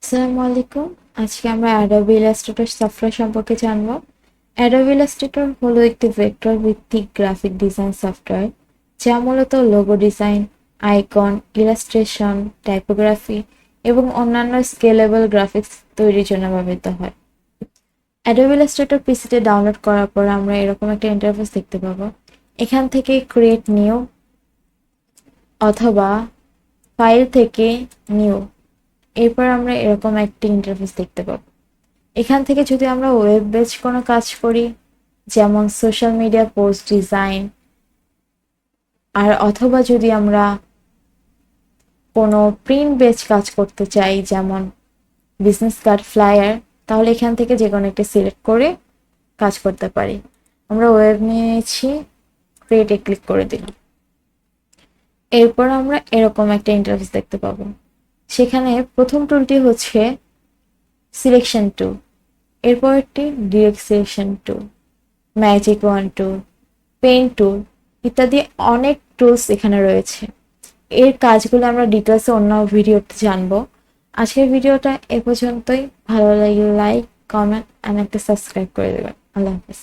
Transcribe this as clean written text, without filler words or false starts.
আসসালামু আলাইকুম। আজকে আমরা অ্যাডোবি ইলাস্ট্রেটর সফটওয়্যার সম্পর্কে জানব। অ্যাডোবি ইলাস্ট্রেটর হলো একটি ভেক্টর ভিত্তিক গ্রাফিক ডিজাইন সফটওয়্যার যা মূলত logo design, icon, illustration, typography এবং অন্যান্য স্কেলেবল গ্রাফিক্স তৈরির জন্য ব্যবহৃত হয়। অ্যাডোবি ইলাস্ট্রেটর পিসিতে ডাউনলোড করার পর আমরা এরকম একটা ইন্টারফেস দেখতে পাবো। এখান থেকে ক্রিয়েট নিউ অথবা ফাইল থেকে নিউ, এরপর আমরা এরকম একটি ইন্টারফেস দেখতে পাবো। এখান থেকে যদি আমরা ওয়েব বেস কোনো কাজ করি, যেমন সোশ্যাল মিডিয়া পোস্ট ডিজাইন, আর অথবা যদি আমরা কোনো প্রিন্ট বেস কাজ করতে চাই, যেমন বিজনেস কার্ড, ফ্লায়ার, তাহলে এখান থেকে যে কোনো একটা সিলেক্ট করে কাজ করতে পারি। আমরা ওয়েব নিয়েছি, ক্রিয়েটে ক্লিক করে দিলাম। এরপর আমরা এরকম একটা ইন্টারফেস দেখতে পাবো। সেখানে প্রথম টুলটি হচ্ছে সিলেকশন টুল, এরপরটি direct selection tool, magic wand tool, pen tool ইত্যাদি অনেক টুলস এখানে রয়েছে। এর কাজগুলো আমরা ডিটেলসে অন্য ভিডিওতে জানবো। আজকের ভিডিওটা এ পর্যন্তই। ভালো লাগলে লাইক, কমেন্ট অ্যান্ড একটা সাবস্ক্রাইব করে দেবেন। আল্লাহ হাফেজ।